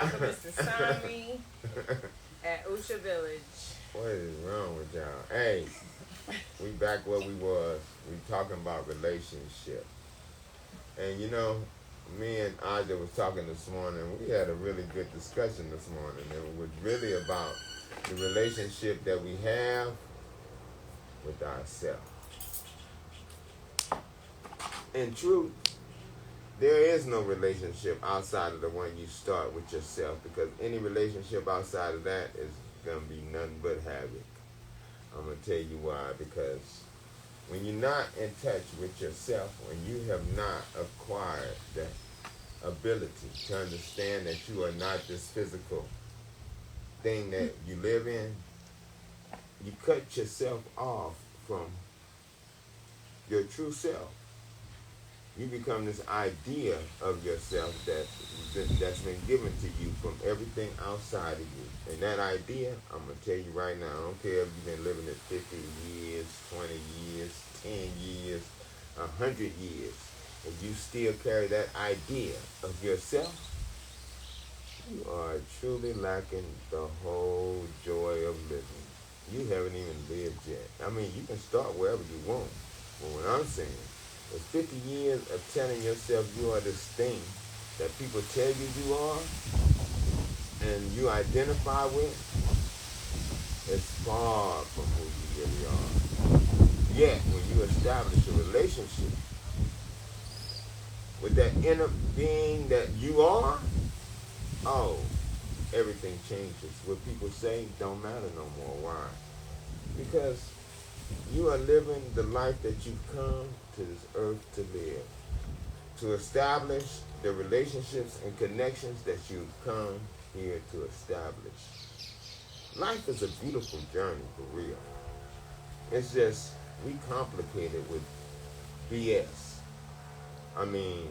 Alchemist Asami at USHA Village. What is wrong with y'all? Hey, we back where we was. We talking about relationship. And you know, me and Aja was talking this morning. We had a really good discussion this morning. It was really about the relationship that we have with ourselves. In truth, there is no relationship outside of the one you start with yourself, because any relationship outside of that is going to be nothing but havoc. I'm going to tell you why. Because when you're not in touch with yourself, when you have not acquired the ability to understand that you are not this physical thing that you live in, you cut yourself off from your true self. You become this idea of yourself that's been given to you from everything outside of you. And that idea, I'm going to tell you right now, I don't care if you've been living it 50 years, 20 years, 10 years, 100 years, if you still carry that idea of yourself, you are truly lacking the whole joy of living. You haven't even lived yet. I mean, you can start wherever you want. But what I'm saying, with 50 years of telling yourself you are this thing that people tell you are and you identify with, it's far from who you really are. Yet, when you establish a relationship with that inner being that you are, oh, everything changes. What people say don't matter no more. Why? Because you are living the life that you've come to this earth to live, to establish the relationships and connections that you've come here to establish. Life is a beautiful journey, for real. It's just, we complicate it with BS. I mean,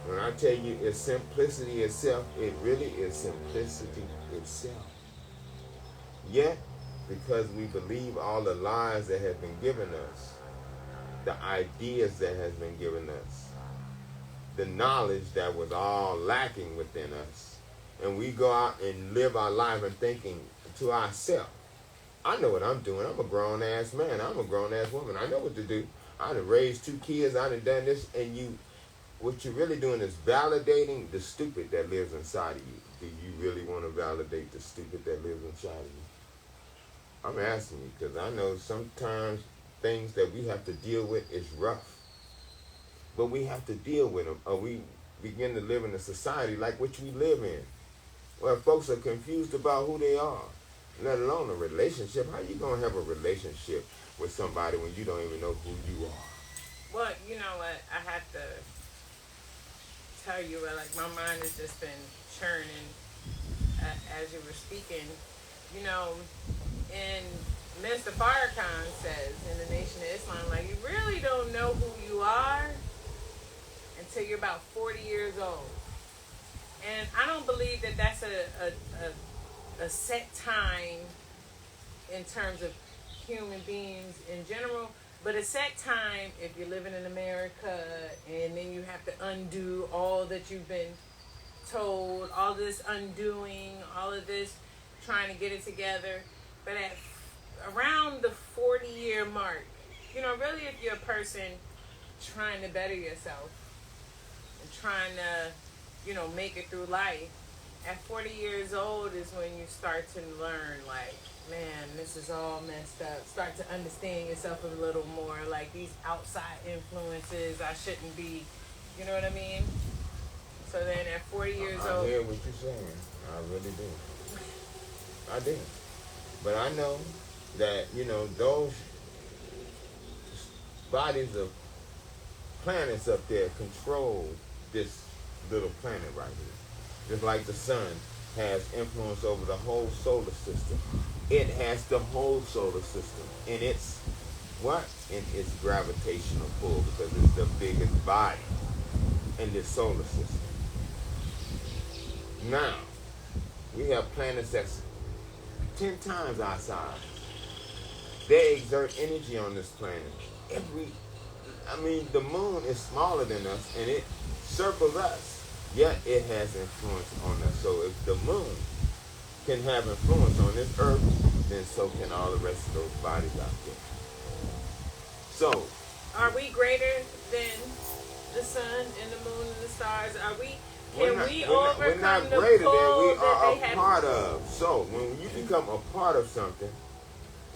when I tell you it's simplicity itself, it really is simplicity itself. Yet, because we believe all the lies that have been given us, the ideas that has been given us, the knowledge that was all lacking within us, and we go out and live our life and thinking to ourselves, I know what I'm doing. I'm a grown-ass man. I'm a grown-ass woman. I know what to do. I done raised 2 kids. I done done this. And what you're really doing is validating the stupid that lives inside of you. Do you really want to validate the stupid that lives inside of you? I'm asking you because I know sometimes things that we have to deal with is rough. But we have to deal with them, or we begin to live in a society like which we live in, where folks are confused about who they are, let alone a relationship. How you going to have a relationship with somebody when you don't even know who you are? Well, you know what? I have to tell you, like, my mind has just been churning as you were speaking. You know, and Mr. Farrakhan says in the Nation of Islam, like, you really don't know who you are until you're about 40 years old. And I don't believe that that's a set time in terms of human beings in general, but a set time if you're living in America, and then you have to undo all that you've been told, all this undoing, all of this trying to get it together. But at around the 40-year mark, you know, really if you're a person trying to better yourself and trying to, you know, make it through life, at 40 years old is when you start to learn, like, man, this is all messed up. Start to understand yourself a little more, like these outside influences, I shouldn't be, you know what I mean? So then at 40 years old... I hear what you're saying. I really do. I do. But I know that, you know, those bodies of planets up there control this little planet right here. Just like the sun has influence over the whole solar system. It has the whole solar system in its what? In its gravitational pull, because it's the biggest body in this solar system. Now, we have planets that's 10 times our size. They exert energy on this planet. The moon is smaller than us, and it circles us. yet it has influence on us. So if the moon can have influence on this earth, then so can all the rest of those bodies out there. So Are we greater than the sun and the moon and the stars? Are we? Can we we're overcome not the greater than we pull that are they a have? part of. So when you become a part of something,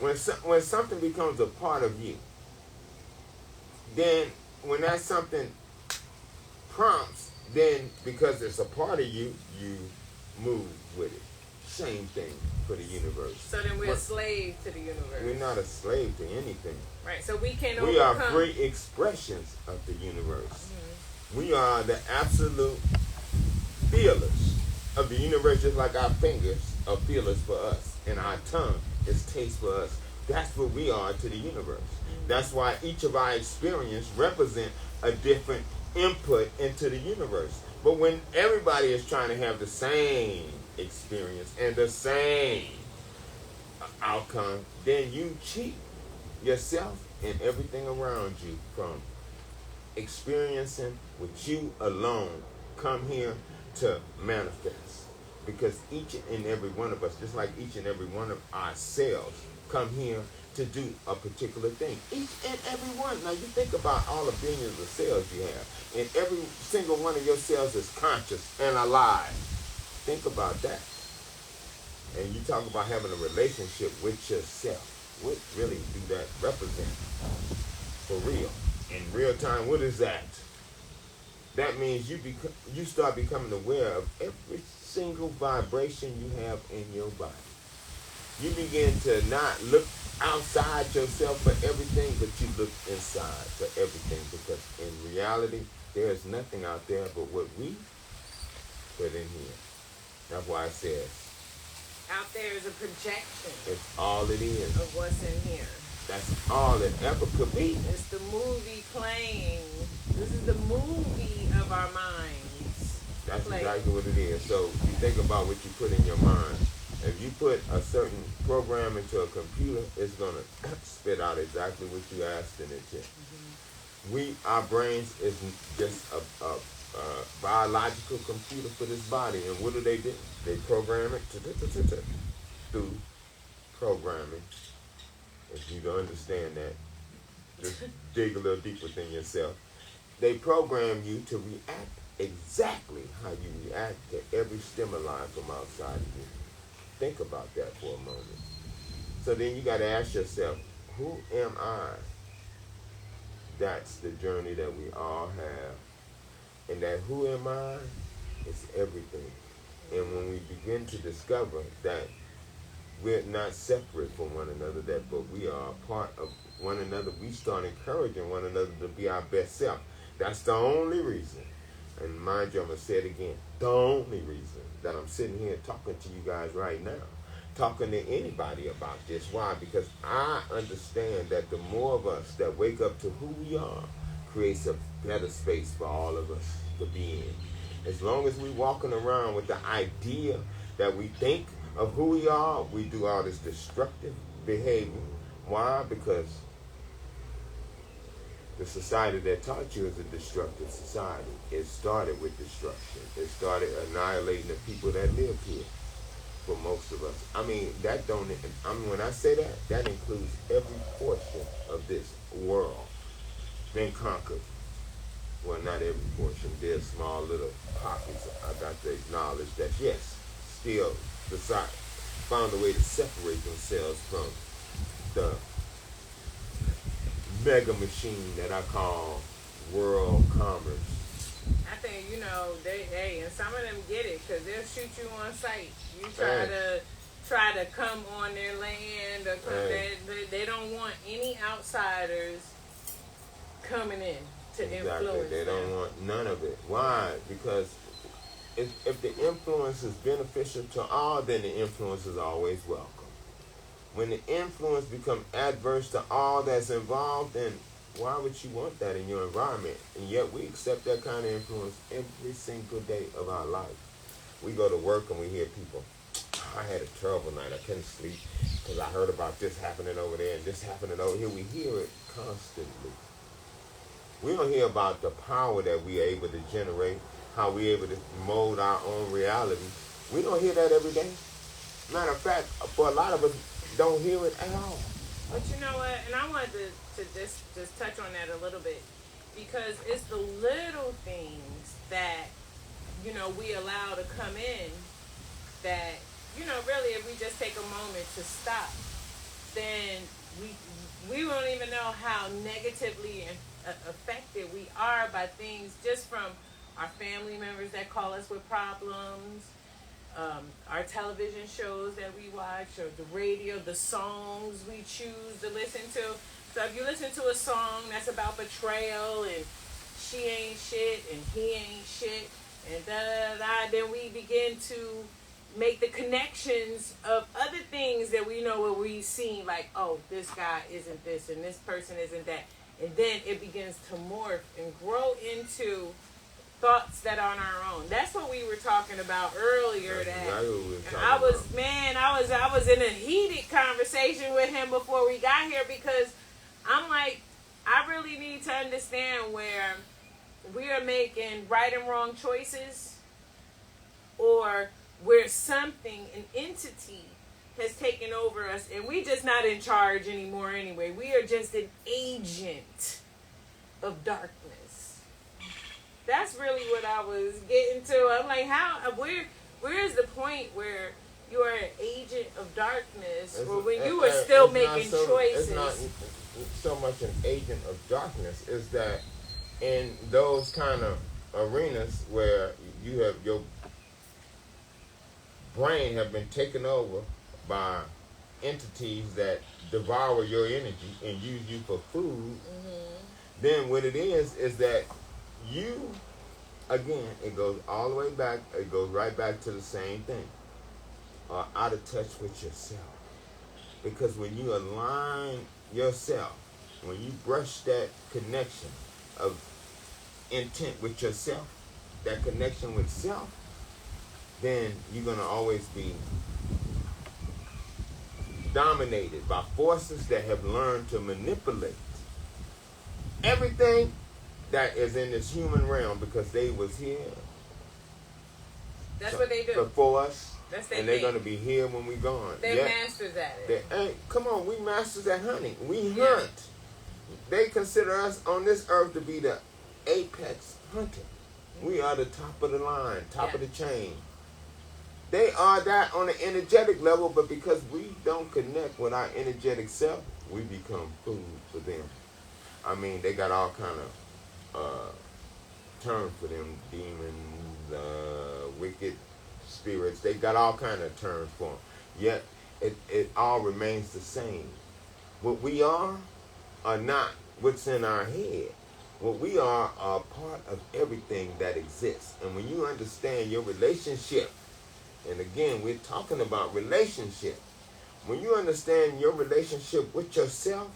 when something becomes a part of you, then when that something prompts, then because it's a part of you, you move with it. Same thing for the universe. So then we're a slave to the universe. We're not a slave to anything. Right. So we can We are overcome. free expressions of the universe. We are the absolute feelers of the universe, just like our fingers are feelers for us, and our tongue is taste for us. That's what we are to the universe. That's why each of our experience represent a different input into the universe. But when everybody is trying to have the same experience and the same outcome, then you cheat yourself and everything around you from experiencing what you alone come here to manifest. Because each and every one of us, just like each and every one of our cells, come here to do a particular thing. Each and every one. Now you think about all the billions of cells you have, and every single one of your cells is conscious and alive. Think about that. And you talk about having a relationship with yourself. What really do that represent? For real. In real time, what is that? That means you start becoming aware of every single vibration you have in your body. You begin to not look outside yourself for everything, but you look inside for everything, because in reality, there is nothing out there but what we put in here. That's why it says, out there is a projection. It's all it is. Of what's in here. That's all it ever could be. It's the movie playing. This is the movie of our minds. That's exactly what it is. So you think about what you put in your mind. If you put a certain program into a computer, it's going to spit out exactly what you asked in it to. Our brains is just a biological computer for this body. And what do? They program it through programming. If you don't understand that, just dig a little deeper within yourself. They program you to react exactly how you react to every stimuli from outside of you. Think about that for a moment. So then you got to ask yourself, who am I? That's the journey that we all have. And that who am I is everything. And when we begin to discover that we're not separate from one another, but we are a part of one another, we start encouraging one another to be our best self. That's the only reason. And mind you, I'm going to say it again. The only reason that I'm sitting here talking to you guys right now, talking to anybody about this. Why? Because I understand that the more of us that wake up to who we are creates a better space for all of us to be in. As long as we're walking around with the idea that we think of who we are, we do all this destructive behavior. Why? Because the society that taught you is a destructive society. It started with destruction. It started annihilating the people that live here. For most of us, when I say that, that includes every portion of this world been conquered. Well, not every portion. There's small little pockets. I got to acknowledge that, yes, still society found a way to separate themselves from the mega machine that I call world commerce. I think, and some of them get it, because they'll shoot you on sight. You try to come on their land, or they don't want any outsiders coming in to influence They don't want none of it. Why? Because if the influence is beneficial to all, then the influence is always welcome. When the influence becomes adverse to all that's involved, then why would you want that in your environment? And yet we accept that kind of influence every single day of our life. We go to work and we hear people, I had a terrible night. I couldn't sleep because I heard about this happening over there and this happening over here. We hear it constantly. We don't hear about the power that we are able to generate how we able to mold our own reality. We don't hear that every day. Matter of fact, for a lot of us, don't hear it at all. But you know what? And I wanted to just touch on that a little bit because it's the little things that we allow to come in that really if we just take a moment to stop, then we won't even know how negatively affected we are by things just from our family members that call us with problems, our television shows that we watch, or the radio, the songs we choose to listen to. So if you listen to a song that's about betrayal and she ain't shit and he ain't shit and da da da, then we begin to make the connections of other things that we know what we've seen, like, oh, this guy isn't this and this person isn't that. And then it begins to morph and grow into thoughts that are on our own. That's what we were talking about earlier. I was in a heated conversation with him before we got here because I'm like, I really need to understand where we are making right and wrong choices, or where something, an entity, has taken over us and we just not in charge anymore anyway. We are just an agent of darkness. That's really what I was getting to. I'm like, where is the point where you are an agent of darkness, or when you are still making choices? It's not so much an agent of darkness, is that in those kind of arenas where you have your brain have been taken over by entities that devour your energy and use you for food, then what it is that you, again, it goes all the way back, it goes right back to the same thing, are out of touch with yourself. Because when you align yourself, when you brush that connection of intent with yourself, that connection with self, then you're going to always be dominated by forces that have learned to manipulate everything that is in this human realm, because they was here. That's what they do. Before us. That's their and they're thing. going to be here when we gone. They're masters at it. Hey, come on, we masters at hunting. We hunt. They consider us on this earth to be the apex hunter. We are the top of the line, top of the chain. They are that on an energetic level, but because we don't connect with our energetic self, we become food for them. I mean, they got all kind of terms for them, demons, wicked spirits. They got all kind of terms for them. Yet, it all remains the same. What we are not what's in our head. What we are part of everything that exists. And when you understand your relationship, and again, we're talking about relationship. When you understand your relationship with yourself,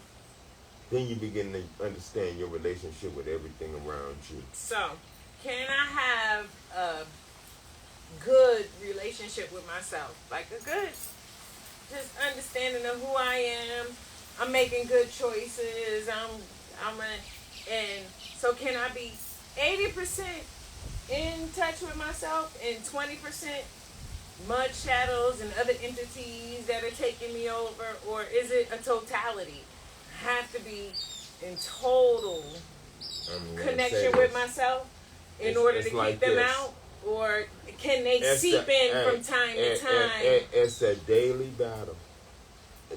then you begin to understand your relationship with everything around you. So, can I have a good relationship with myself? Like a good, just understanding of who I am. I'm making good choices. And so can I be 80% in touch with myself and 20% mud shadows and other entities that are taking me over? Or is it a totality? I have to be in total connection with myself in order to keep them out? Or can they seep in from time to time? It's a daily battle.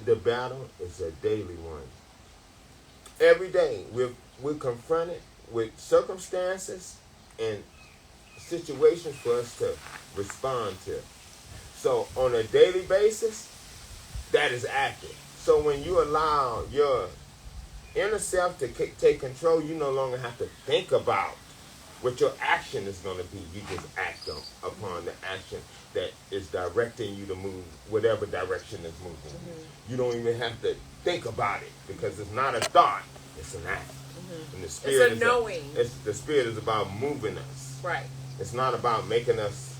The battle is a daily one. Every day we're confronted with circumstances and situations for us to respond to. So on a daily basis, that is active. So when you allow your inner self to take control, you no longer have to think about what your action is going to be. You just act upon the action that is directing you to move whatever direction is moving. Mm-hmm. You don't even have to think about it, because it's not a thought, it's an act. Mm-hmm. And the spirit it's a knowing. The spirit is about moving us. Right. It's not about making us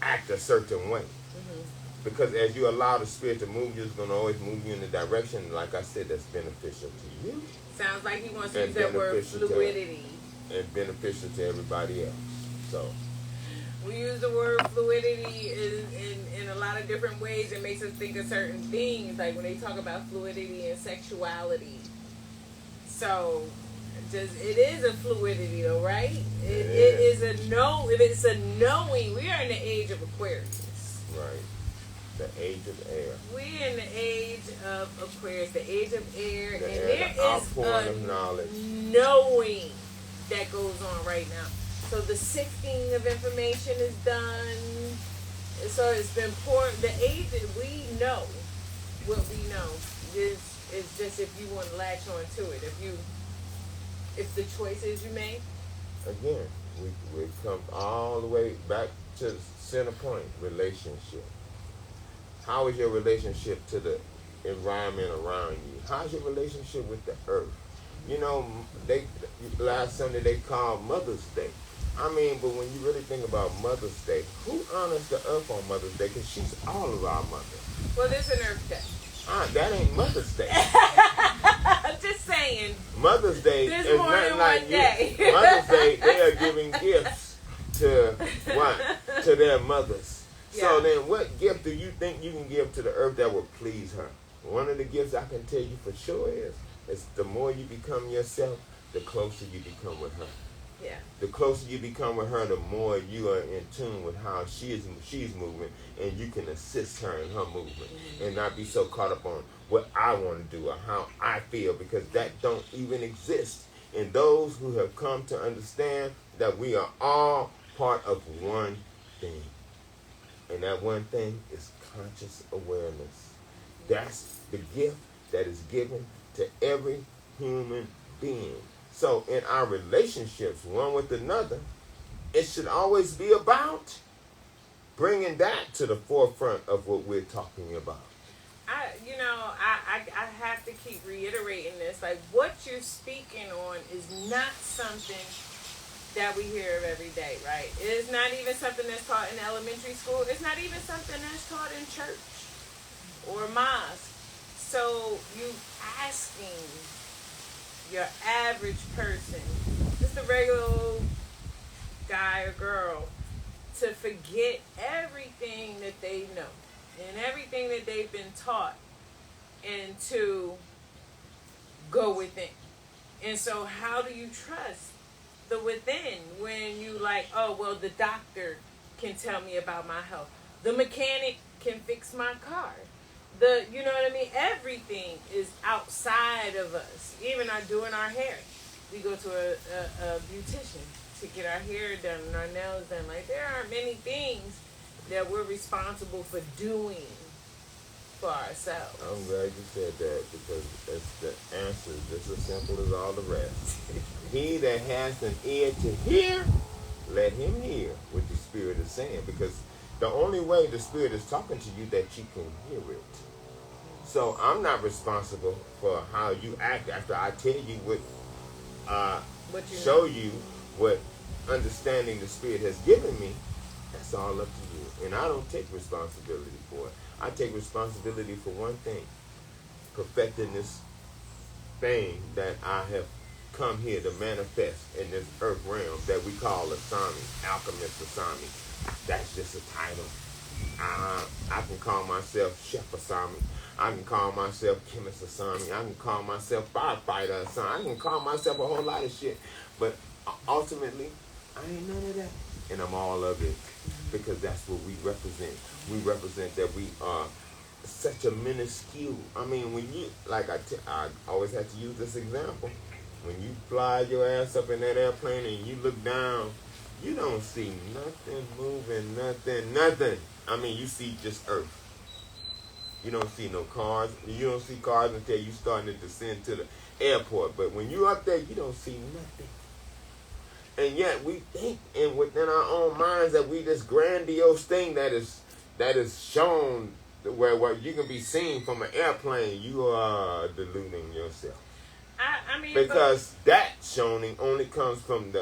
act a certain way. Mm-hmm. Because as you allow the spirit to move you, it's going to always move you in the direction, like I said, that's beneficial to you. Sounds like he wants to use that word fluidity. And beneficial to everybody else. So We use the word fluidity in a lot of different ways. It makes us think of certain things, like when they talk about fluidity and sexuality. So, just it is a fluidity, though, right? It is a no. If it's a knowing, we are in the age of Aquarius. Right. The age of air. We're in the age of Aquarius, the age of air, and air, there the is outpouring of knowledge. knowing that goes on right now. So the sifting of information is done. So it's been poured. The age that we know what we know is just if you want to latch on to it. If the choices you make. Again, we come all the way back to the center point, relationship. How is your relationship to the environment around you? How's your relationship with the earth? You know, last Sunday they called Mother's Day. I mean, but when you really think about Mother's Day, who honors the earth on Mother's Day? Because she's all of our mother. Well, there's an Earth Day. That ain't Mother's Day. I'm just saying. Mother's Day There's is more not than like one day. Mother's Day, they are giving gifts to what? To their mothers. Yeah. So then what gift do you think you can give to the earth that will please her? One of the gifts I can tell you for sure is the more you become yourself, the closer you become with her. Yeah. The closer you become with her, the more you are in tune with how she's moving, and you can assist her in her movement, and not be so caught up on what I want to do or how I feel, because that don't even exist. And those who have come to understand that we are all part of one thing, and that one thing is conscious awareness. That's the gift that is given to every human being. So in our relationships, one with another, it should always be about bringing that to the forefront of what we're talking about. I have to keep reiterating this. Like, what you're speaking on is not something that we hear of every day, right? It is not even something that's taught in elementary school. It's not even something that's taught in church or mosque. So you asking your average person, just a regular old guy or girl, to forget everything that they know and everything that they've been taught, and to go within. And so how do you trust the within when you like, oh, well, the doctor can tell me about my health. The mechanic can fix my car. You know what I mean? Everything is outside of us. Even doing our hair. We go to a beautician to get our hair done and our nails done. Like, there aren't many things that we're responsible for doing for ourselves. I'm glad you said that, because it's the answer is just as simple as all the rest. He that has an ear to hear, let him hear what the Spirit is saying, because the only way the Spirit is talking to you that you can hear it. So I'm not responsible for how you act after I tell you what show you what understanding the Spirit has given me. That's all up to you. And I don't take responsibility for it. I take responsibility for one thing: perfecting this thing that I have come here to manifest in this earth realm that we call Asami, Alchemist Asami. That's just a title. I can call myself Chef Asami. I can call myself Chemist Asami. I can call myself Firefighter Asami. I can call myself a whole lot of shit. But ultimately, I ain't none of that. And I'm all of it, because that's what we represent. We represent that we are such a minuscule. I mean, when you, like I always have to use this example. When you fly your ass up in that airplane and you look down, you don't see nothing moving, nothing. I mean, you see just earth. You don't see no cars. You don't see cars until you starting to descend to the airport. But when you up there, you don't see nothing. And yet we think within our own minds that we this grandiose thing that is shown where you can be seen from an airplane. You are deluding yourself. I mean, because that shoning only comes from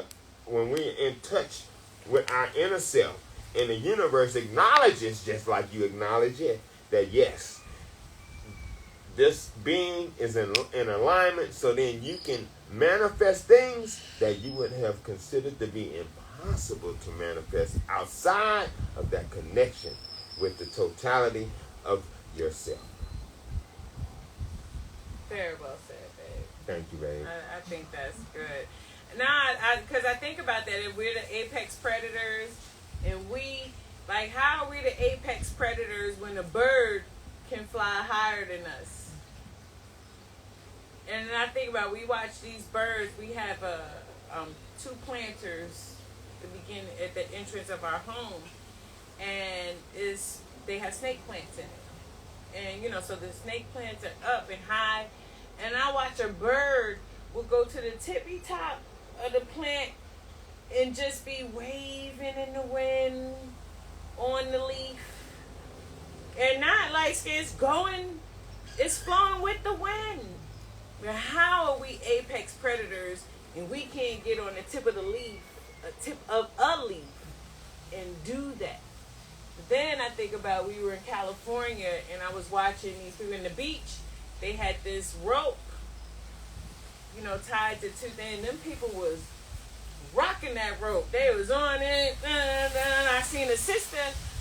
when we're in touch with our inner self, and the universe acknowledges, just like you acknowledge it, that yes, this being is in alignment, so then you can manifest things that you would have considered to be impossible to manifest outside of that connection with the totality of yourself. Very well said, babe. Thank you, babe. I think that's good. Now, because I think about that, if we're the apex predators, and we, like, how are we the apex predators when a bird can fly higher than us? And then I think about, we watch these birds. We have two planters at the entrance of our home, and they have snake plants in it. And, you know, so the snake plants are up and high. And I watch a bird will go to the tippy top of the plant and just be waving in the wind on the leaf. And not like it's flowing with the wind. But how are we apex predators and we can't get on the tip of the leaf, and do that? Then I think about, we were in California and I was watching these people in the beach. They had this rope, you know, tied to two things. Them people was rocking that rope. They was on it. I seen a sister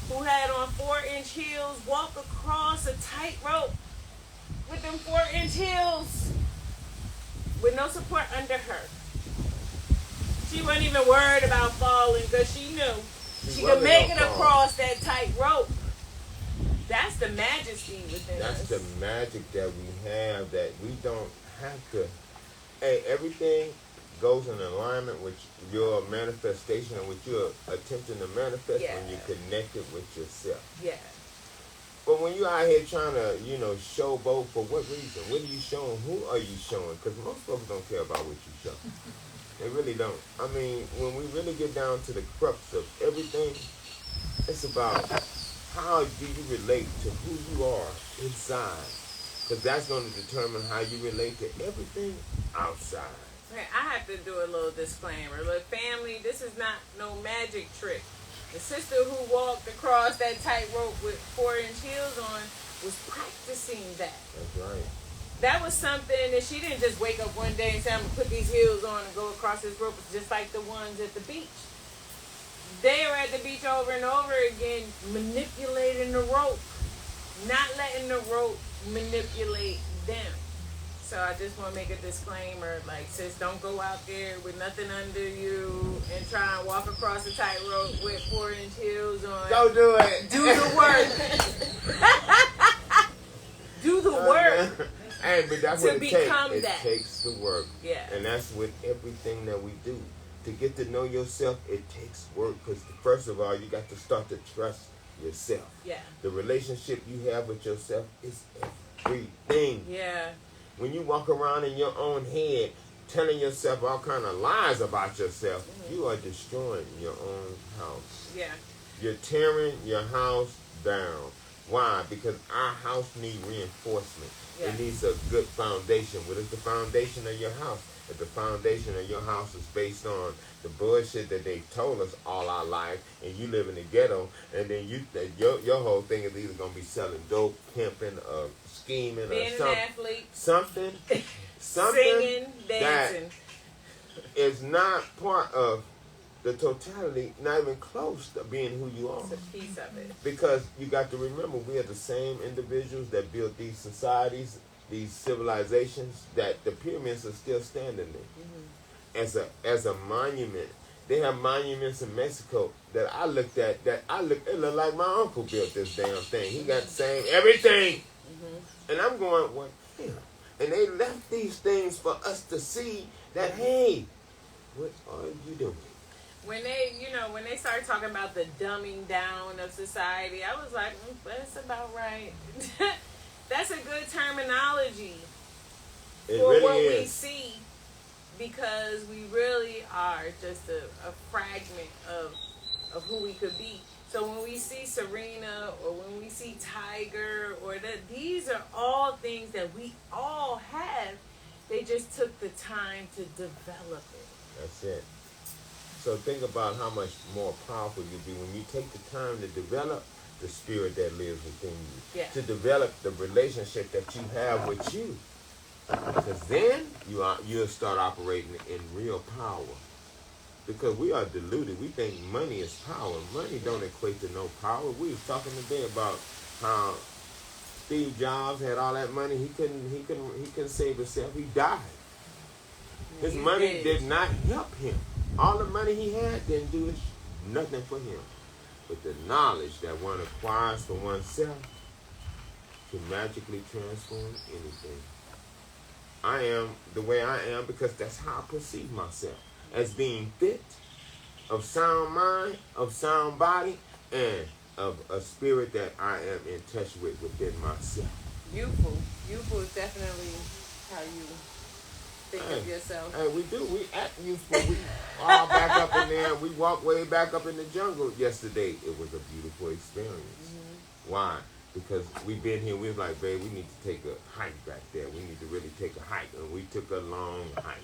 who had on 4-inch heels walk across a tight rope with them 4-inch heels with no support under her. She wasn't even worried about falling because she knew she could make it across that tight rope. That's the majesty within us. That's the magic that we have, that we don't have to. Hey, everything goes in alignment with your manifestation and what you're attempting to manifest when you're connected with yourself. Yeah. But when you're out here trying to, you know, showboat, for what reason? What are you showing? Who are you showing? Because most folks don't care about what you show. They really don't. I mean, when we really get down to the crux of everything, it's about how do you relate to who you are inside. Because that's going to determine how you relate to everything outside. Okay, I have to do a little disclaimer. Look, family, this is not no magic trick. The sister who walked across that tightrope with 4-inch heels on was practicing that. That's right. That was something that she didn't just wake up one day and say, I'm going to put these heels on and go across this rope. It's just like the ones at the beach. They were at the beach over and over again, manipulating the rope, not letting the rope manipulate them. So I just want to make a disclaimer, like, sis, don't go out there with nothing under you and try and walk across the tightrope with 4-inch heels on. Don't do it. Do the work. Do the work. Hey, but that's to what it become takes. that. It takes the work. Yeah. And that's with everything that we do. To get to know yourself, it takes work. Because first of all, you got to start to trust yourself. Yeah. The relationship you have with yourself is everything. Yeah. When you walk around in your own head telling yourself all kind of lies about yourself, you are destroying your own house. Yeah. You're tearing your house down. Why? Because our house needs reinforcement. Yeah. It needs a good foundation. What is the foundation of your house? If the foundation of your house is based on the bullshit that they told us all our life, and you live in the ghetto, and then your whole thing is either gonna be selling dope, pimping, scheming, being or something, an athlete, something singing, dancing, that is not part of the totality, not even close to being who you are. it's a piece of it. Because you got to remember, we are the same individuals that built these societies, these civilizations, that the pyramids are still standing there as a monument. They have monuments in Mexico that I looked at, it looked like my uncle built this damn thing. He got the same everything. And I'm going, what? Yeah. And they left these things for us to see that, hey, what are you doing? When they started talking about the dumbing down of society, I was like, that's about right. That's a good terminology for what we see, because we really are just a fragment of who we could be. So when we see Serena, or when we see Tiger, or that, these are all things that we all have. They just took the time to develop it. That's it. So think about how much more powerful you'll be when you take the time to develop the spirit that lives within you. Yeah. To develop the relationship that you have with you. Because then you'll start operating in real power. because we are deluded. We think money is power. Money don't equate to no power. We was talking today about how Steve Jobs had all that money. He couldn't save himself. He died. His money did not help him. All the money he had didn't do nothing for him. But the knowledge that one acquires for oneself can magically transform anything. I am the way I am because that's how I perceive myself. As being fit, of sound mind, of sound body, and of a spirit that I am in touch with within myself. Youthful. Youthful is definitely how you think of yourself. Hey, we do. We act youthful. We all back up in there. We walked way back up in the jungle yesterday. It was a beautiful experience. Mm-hmm. Why? Because we've been here. We was like, babe, we need to take a hike back there. We need to really take a hike. And we took a long hike.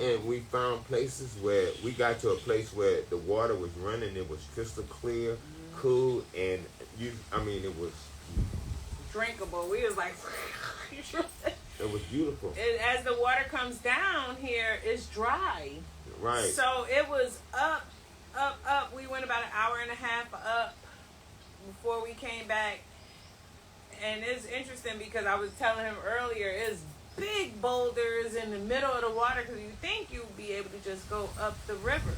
And we found places where we got to a place where the water was running. It was crystal clear, cool, and it was drinkable. We was like, it was beautiful. As the water comes down here, it's dry. Right. So it was up. We went about an hour and a half up before we came back. And it's interesting because I was telling him earlier, it's big boulders in the middle of the water because you think you'd be able to just go up the river.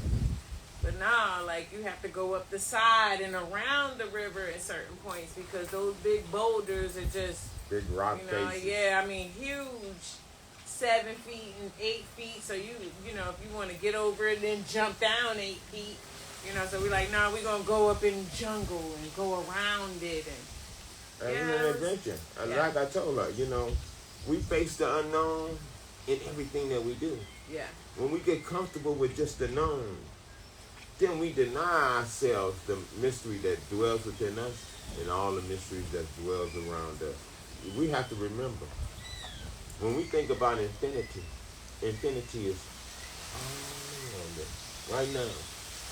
But nah, like you have to go up the side and around the river at certain points because those big boulders are just big rock faces. Yeah, I mean huge, 7 feet and 8 feet. So if you want to get over it, then jump down 8 feet. So we're like, nah, we're gonna go up in the jungle and go around it and an adventure. Like I told her, we face the unknown in everything that we do. Yeah. When we get comfortable with just the known, then we deny ourselves the mystery that dwells within us and all the mysteries that dwells around us. We have to remember, when we think about infinity is all around us, right now.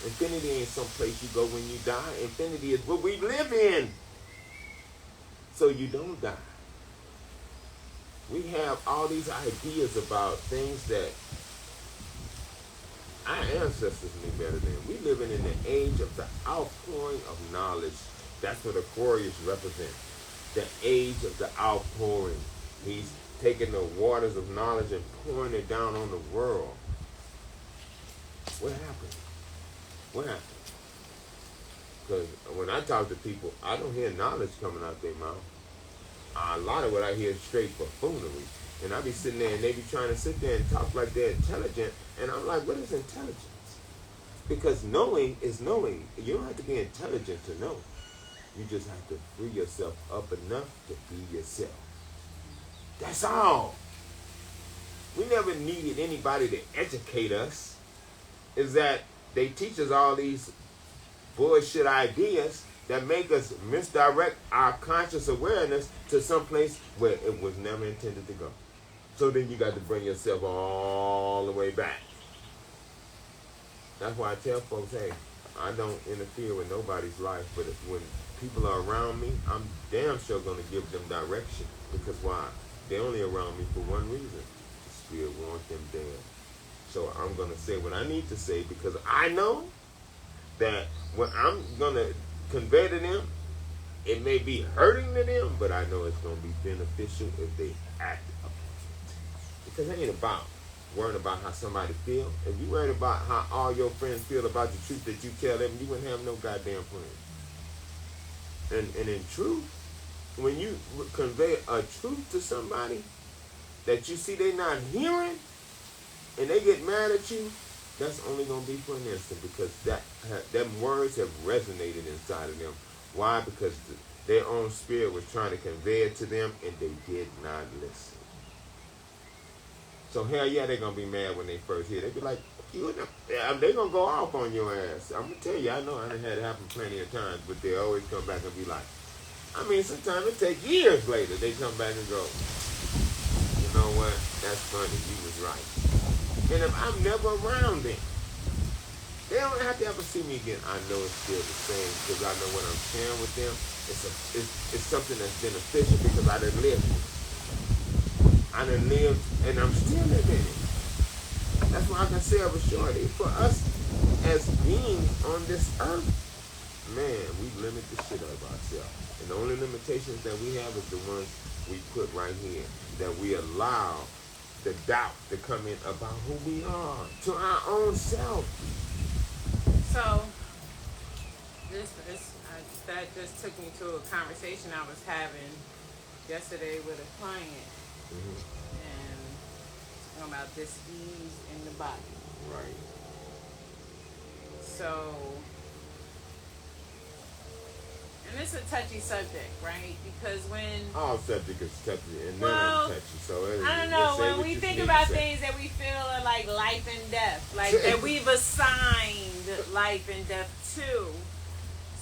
Infinity ain't some place you go when you die. Infinity is what we live in, so you don't die. We have all these ideas about things that our ancestors knew better than. We living in the age of the outpouring of knowledge. That's what Aquarius represents. The age of the outpouring. He's taking the waters of knowledge and pouring it down on the world. What happened? What happened? Because when I talk to people, I don't hear knowledge coming out their mouth. A lot of what I hear is straight buffoonery. And I be sitting there and they be trying to sit there and talk like they're intelligent. And I'm like, what is intelligence? Because knowing is knowing. You don't have to be intelligent to know. You just have to free yourself up enough to be yourself. That's all. We never needed anybody to educate us. Is that they teach us all these bullshit ideas that make us misdirect our conscious awareness to some place where it was never intended to go. So then you got to bring yourself all the way back. That's why I tell folks, hey, I don't interfere with nobody's life, but when people are around me, I'm damn sure going to give them direction. Because why? They're only around me for one reason. The Spirit wants them dead. So I'm going to say what I need to say because I know that what I'm going to convey to them, it may be hurting to them, but I know it's going to be beneficial if they act upon it. Because it ain't about worrying about how somebody feel. If you worried about how all your friends feel about the truth that you tell them, you wouldn't have no goddamn friends. And in truth, when you convey a truth to somebody that you see they not hearing, and they get mad at you, that's only going to be for an instant because them words have resonated inside of them. Why? Because their own spirit was trying to convey it to them and they did not listen. So hell yeah, they're going to be mad when they first hear it. They be like, they're going to go off on your ass. I'm going to tell you, I know I done had it happen plenty of times, but they always come back and be like, sometimes it takes years later. They come back and go, you know what, that's funny, you was right. And if I'm never around them, they don't have to ever see me again. I know it's still the same because I know what I'm sharing with them. It's something that's beneficial because I done lived and I'm still living it. That's why I can say of a shorty. For us as beings on this earth, man, we limit the shit out of ourselves. And the only limitations that we have is the ones we put right here. That we allow the doubt to come in about who we are to our own self. So that just took me to a conversation I was having yesterday with a client, and talking about dis-ease in the body. Right. So, and it's a touchy subject, right? Because when all subject is touchy, and well, none of them touchy. So I don't know, when we think about things that we feel are like life and death, like that we've assigned life and death to,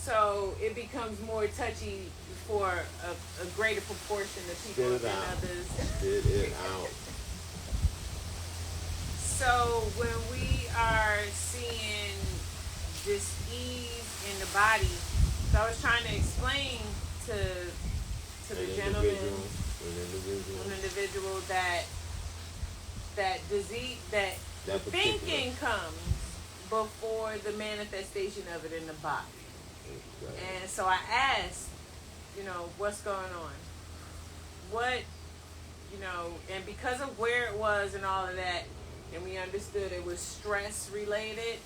so it becomes more touchy for a greater proportion of people than others. Spit it out. So when we are seeing this ease in the body, so I was trying to explain to the gentleman, an individual that disease, that the thinking comes before the manifestation of it in the body. Exactly. And so I asked, what's going on? What, and because of where it was and all of that, and we understood it was stress related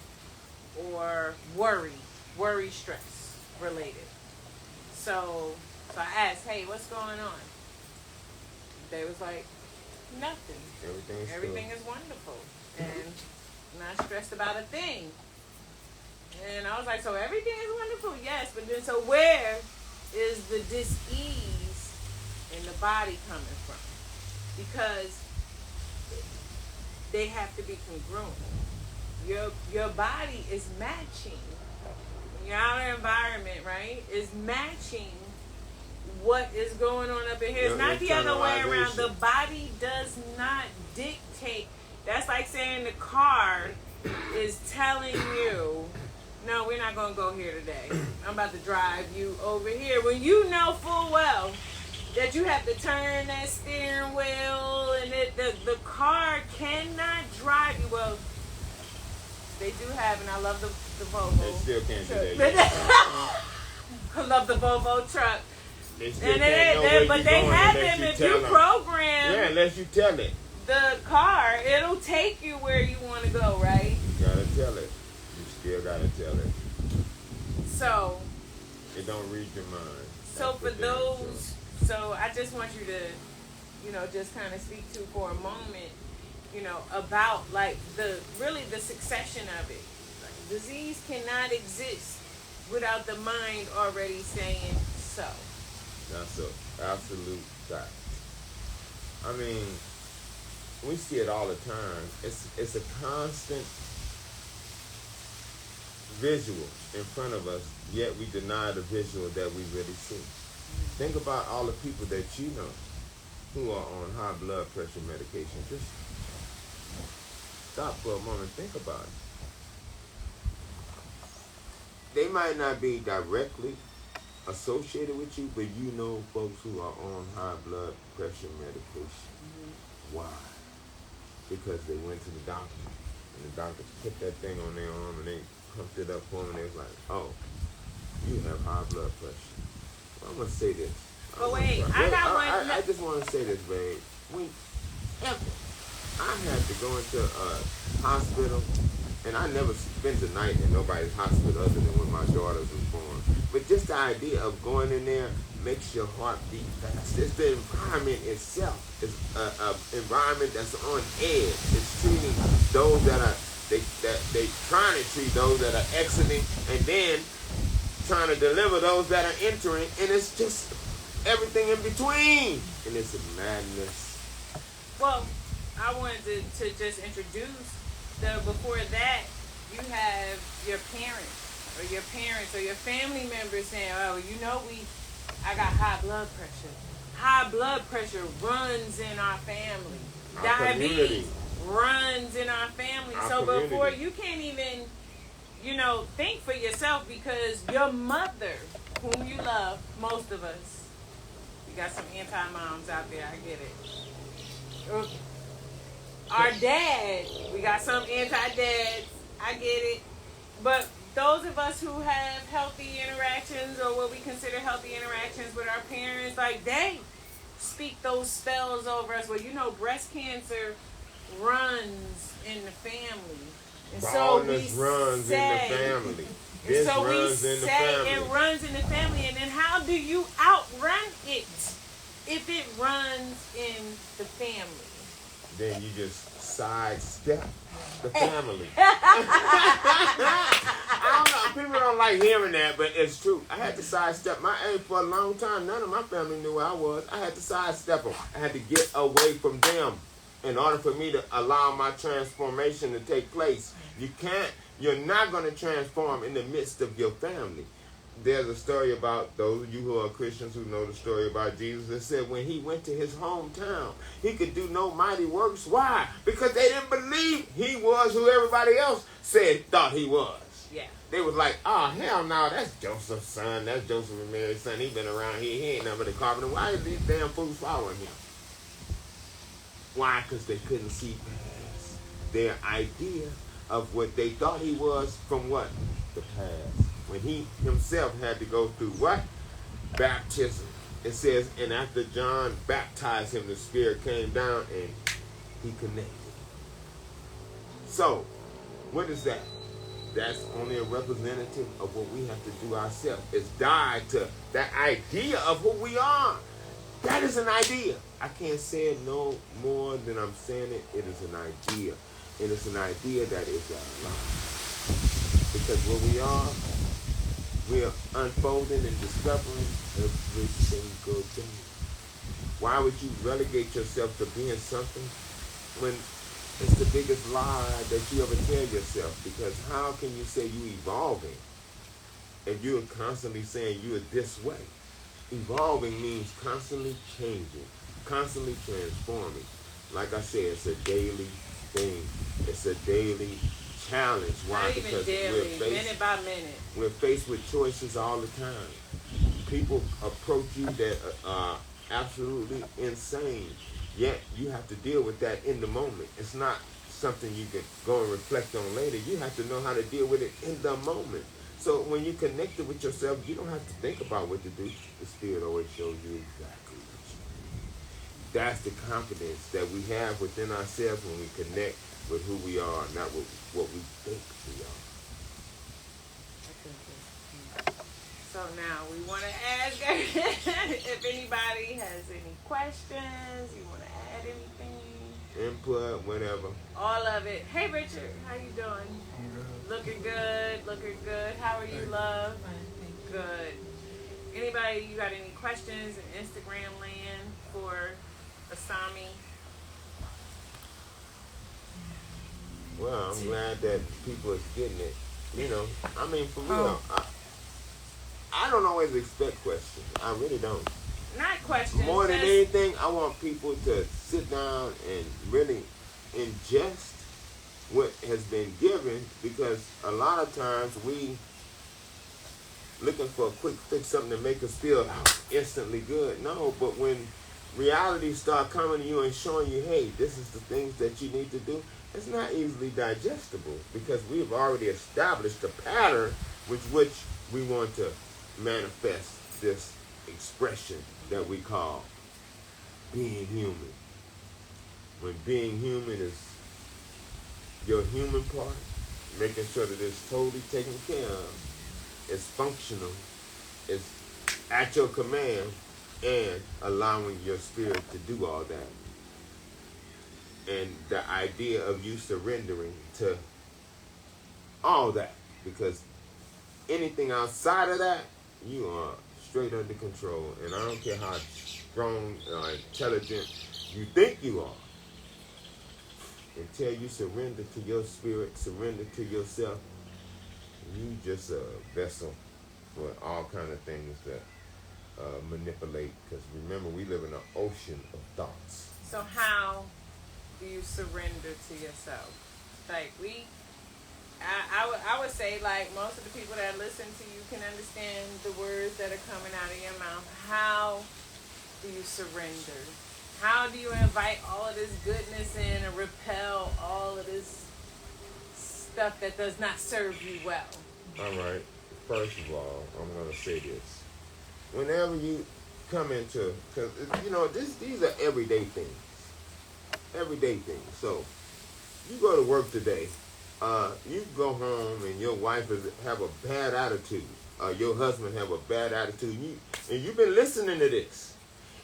or worry stress related. So I asked, hey, what's going on? They was like, nothing. Everything is wonderful. And not stressed about a thing. And I was like, so everything is wonderful? Yes, but then so where is the dis-ease in the body coming from? Because they have to be congruent. Your body is matching. Your outer environment, right, is matching what is going on up in here. It's not the other way around. The body does not dictate. That's like saying the car is telling you, no, we're not going to go here today. I'm about to drive you over here. When you know full well that you have to turn that steering wheel and the car cannot drive you. Well, they do have, and I love the Volvo. They still can't do that. I love the Volvo truck. They still can't but they have them if you program. Yeah, unless you tell it. The car, it'll take you where you want to go, right? You gotta tell it. You still gotta tell it. So. It don't read your mind. So for those, so I just want you to, just kind of speak to for a moment, about like the succession of it. Like, disease cannot exist without the mind already saying so. That's an absolute fact. I mean, we see it all the time. It's a constant visual in front of us, yet we deny the visual that we really see. Think about all the people that you know who are on high blood pressure medication. Just stop for a moment, think about it. They might not be directly associated with you, but you know folks who are on high blood pressure medication. Why? Because they went to the doctor, and the doctor put that thing on their arm, and they pumped it up for them, and they was like, oh, you have high blood pressure. Well, I'm going to say this. I just want to say this, babe. I had to go into a hospital, and I never spent a night in nobody's hospital other than when my daughter was born. But just the idea of going in there makes your heart beat fast. It's the environment itself. It's an environment that's on edge. It's treating those that are, they trying to treat those that are exiting, and then trying to deliver those that are entering, and it's just everything in between. And it's a madness. Well, I wanted to just introduce before that, you have your parents or your family members saying, oh, I got high blood pressure. High blood pressure runs in our family. Diabetes runs in our family. So before you can't even, think for yourself, because your mother, whom you love, most of us, we got some anti-moms out there, I get it, our dad. We got some anti-dads. I get it. But those of us who have healthy interactions or what we consider healthy interactions with our parents, like they speak those spells over us. Well, you know, breast cancer runs in the family. And Baldness runs in the family. This so runs we in the say family. it runs in the family. And then how do you outrun it if it runs in the family? Then you just sidestep the family. I don't know. People don't like hearing that, but it's true. I had to sidestep my age for a long time. None of my family knew where I was. I had to sidestep them. I had to get away from them in order for me to allow my transformation to take place. You're not going to transform in the midst of your family. There's a story about those of you who are Christians who know the story about Jesus. It said when he went to his hometown, he could do no mighty works. Why? Because they didn't believe he was who everybody else thought he was. Yeah. They was like, oh, hell no, that's Joseph's son. That's Joseph and Mary's son. He been around here. He ain't nothing but a carpenter. Why is these damn fools following him? Why? Because they couldn't see past their idea of what they thought he was from what? The past. When he himself had to go through what? Baptism. It says, and after John baptized him, the Spirit came down and he connected. So, what is that? That's only a representative of what we have to do ourselves. It's die to that idea of who we are. That is an idea. I can't say it no more than I'm saying it. It is an idea. And it's an idea that is a lie. Because what we are unfolding and discovering every single day. Why would you relegate yourself to being something when it's the biggest lie that you ever tell yourself? Because how can you say you evolving if you're constantly saying you're this way? Evolving means constantly changing, constantly transforming. Like I said, it's a daily thing. It's a daily challenge. Why? Not even because daily, minute by minute. We're faced with choices all the time. People approach you that are absolutely insane, yet you have to deal with that in the moment. It's not something you can go and reflect on later. You have to know how to deal with it in the moment. So when you're connected with yourself, you don't have to think about what to do. The Spirit always shows you exactly what you do. That's the confidence that we have within ourselves when we connect with who we are, not with what we think we are. So now we want to ask if anybody has any questions, you want to add anything? Input, whatever. All of it. Hey, Richard, how you doing? Looking good, looking good. How are you, love? Good. Anybody, you got any questions in Instagram land for Asami? Well, I'm glad that people are getting it. You know, I mean, for real, I don't always expect questions. I really don't. Not questions. More than anything, I want people to sit down and really ingest what has been given, because a lot of times we looking for a quick fix, something to make us feel instantly good. No, but when reality start coming to you and showing you, hey, this is the things that you need to do, it's not easily digestible, because we've already established a pattern with which we want to manifest this expression that we call being human. When being human is your human part, making sure that it's totally taken care of, it's functional, it's at your command, and allowing your spirit to do all that. And the idea of you surrendering to all that, because anything outside of that, you are straight under control. And I don't care how strong or intelligent you think you are, until you surrender to your spirit, surrender to yourself, you just a vessel for all kind of things that manipulate. Because remember, we live in an ocean of thoughts. So how do you surrender to yourself? Like I would say, like, most of the people that listen to you can understand the words that are coming out of your mouth. How do you surrender? How do you invite all of this goodness in and repel all of this stuff that does not serve you well? All right. First of all, I'm gonna say this. Whenever you come into, because these are everyday things. Everyday things. So you go to work today. You go home and your wife have a bad attitude. Your husband have a bad attitude. And you've been listening to this.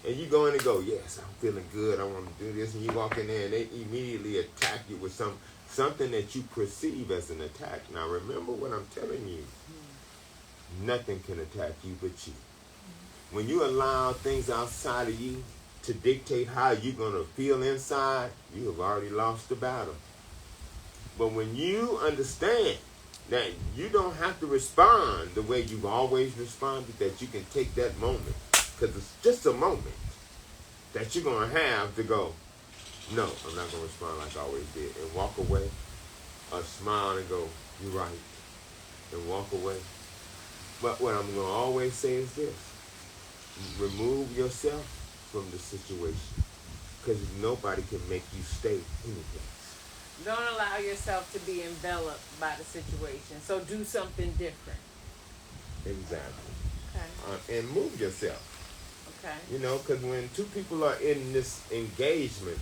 And you go in and go, yes, I'm feeling good. I want to do this. And you walk in there and they immediately attack you with something that you perceive as an attack. Now remember what I'm telling you. Nothing can attack you but you. When you allow things outside of you to dictate how you're going to feel inside, you have already lost the battle. But when you understand that you don't have to respond the way you've always responded, that you can take that moment, because it's just a moment that you're going to have to go, no, I'm not going to respond like I always did, and walk away, or smile and go, you're right, and walk away. But what I'm going to always say is this: remove yourself from the situation, because nobody can make you stay anything. Don't allow yourself to be enveloped by the situation. So do something different. Exactly. Okay. And move yourself. Okay. Because when two people are in this engagement,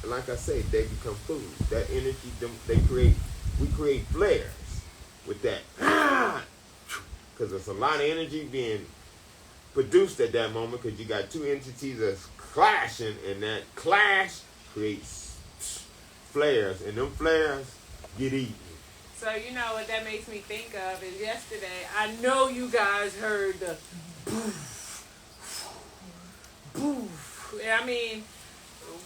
like I say, they become food. That energy, we create flares with that. Because there's a lot of energy being produced at that moment, because you got two entities that's clashing, and that clash creates flares, and them flares get eaten. So you know what that makes me think of is yesterday, I know you guys heard the boof, boof. I mean,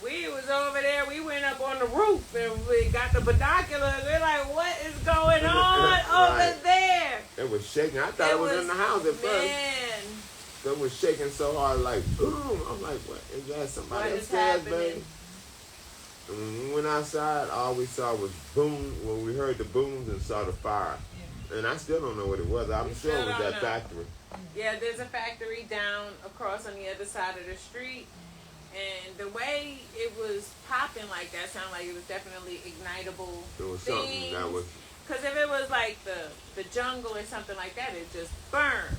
we was over there, we went up on the roof and we got the binoculars. We're like, what is going on over there? It was shaking. I thought it was in the house at first. Man. It was shaking so hard, like boom. I'm like, what? Is that somebody upstairs, baby? And when we went outside, all we saw was boom. When we heard the booms and saw the fire. Yeah. And I still don't know what it was. I'm sure it was that factory. Yeah, there's a factory down across on the other side of the street. And the way it was popping like that sounded like it was definitely ignitable. It was something that was... Because if it was like the jungle or something like that, it just burned.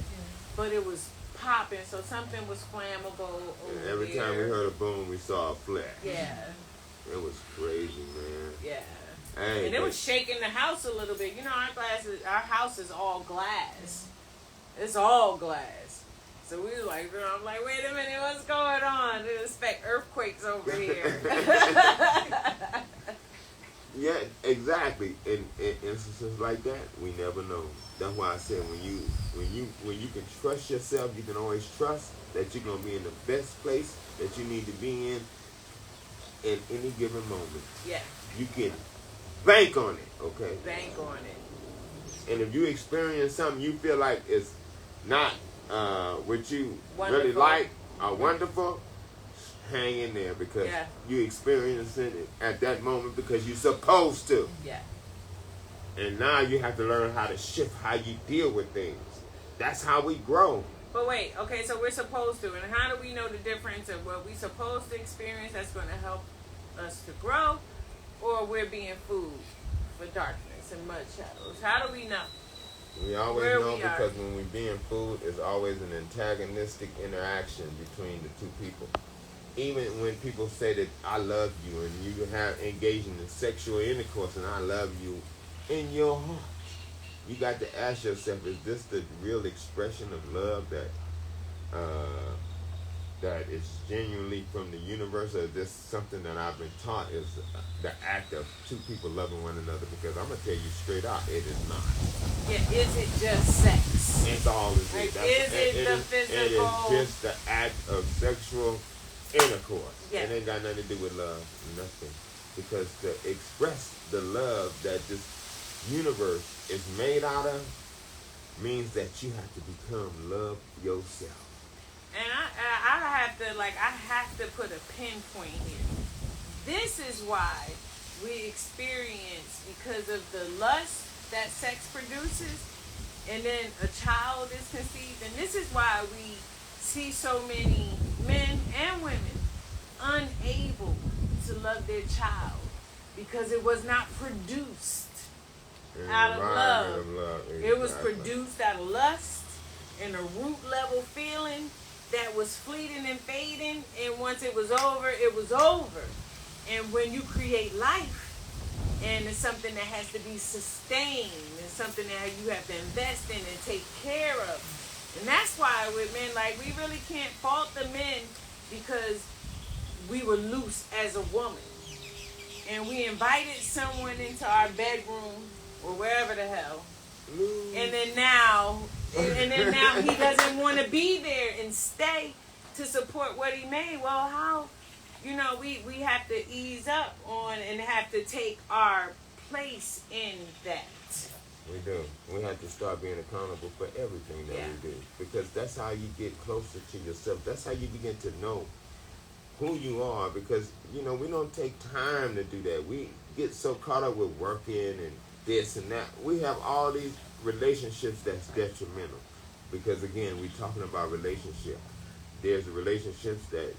But it was popping, so something was flammable over and every time we heard a boom, we saw a flash. Yeah. It was crazy, man. Yeah. Hey, and it was shaking the house a little bit. You know, our house is all glass. It's all glass. So we was like, I'm like, wait a minute, what's going on? They expect earthquakes over here. Yeah, exactly. In instances like that, we never know. That's why I said when you can trust yourself, you can always trust that you're gonna be in the best place that you need to be in any given moment. Yeah. You can bank on it, okay? Bank on it. And if you experience something you feel like it's not what you wonderful. really like or wonderful, hang in there, because you experiencing it at that moment because you're supposed to. Yeah. And now you have to learn how to shift how you deal with things. That's how we grow. But wait, okay, so we're supposed to. And how do we know the difference of what we're supposed to experience that's going to help us to grow, or we're being food for darkness and mud shadows? How do we know? We always know because when we're being food, it's always an antagonistic interaction between the two people. Even when people say that I love you and you have engaging in sexual intercourse and I love you, in your heart, you got to ask yourself, is this the real expression of love that is genuinely from the universe, or is this something that I've been taught is the act of two people loving one another? Because I'm going to tell you straight out, it is not. Yeah, is it just sex? It's all it is. Like, is it the physical? It is just the act of sexual intercourse. Yeah. It ain't got nothing to do with love, nothing. Because to express the love that this universe is made out of means that you have to become love yourself. And I have to put a pinpoint here. This is why we experience, because of the lust that sex produces, and then a child is conceived. And this is why we see so many men and women unable to love their child because it was not produced out of love. Exactly. It was produced out of lust and a root level feeling that was fleeting and fading, and once it was over, it was over. And when you create life, and it's something that has to be sustained, it's something that you have to invest in and take care of. And that's why with men, like, we really can't fault the men because we were loose as a woman. And we invited someone into our bedroom or wherever the hell. And then now he doesn't want to be there and stay to support what he made. Well, how? We have to ease up on and have to take our place in that. We do. We have to start being accountable for everything that we do. Because that's how you get closer to yourself. That's how you begin to know who you are. Because, we don't take time to do that. We get so caught up with working and this and that. We have all these relationships that's detrimental. Because, again, we're talking about relationships. There's relationships that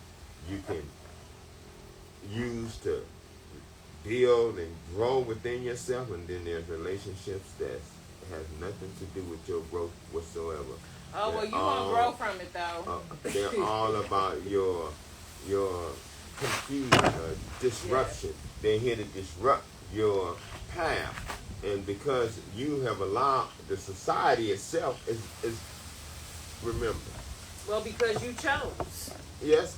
you can use to build and grow within yourself, and then there's relationships that has nothing to do with your growth whatsoever. Oh, well, you won't grow from it, though. They're all about your confusion or disruption. They're here to disrupt your path. And because you have allowed the society itself is remember. Well, because you chose. Yes,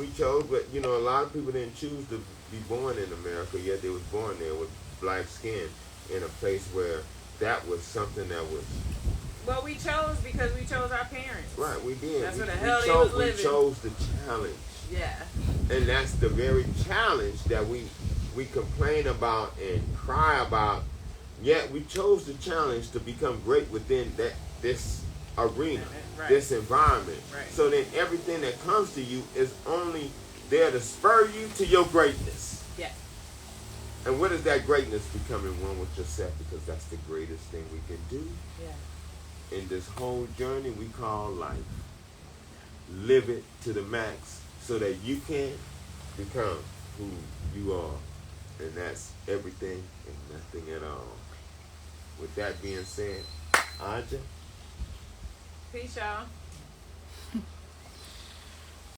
we chose, but a lot of people didn't choose to be born in America, yet they was born there with black skin in a place where that was something that was... Well, we chose because we chose our parents. Right, we did. That's where the hell they was living. We chose the challenge. Yeah. And that's the very challenge that we complain about and cry about, yet we chose the challenge to become great within this arena, this environment. Right. So then everything that comes to you is only there to spur you to your greatness. Yeah. And what is that greatness? Becoming one with yourself, because that's the greatest thing we can do. Yeah. In this whole journey we call life. Live it to the max so that you can become who you are. And that's everything and nothing at all. With that being said, Aja. Peace, y'all.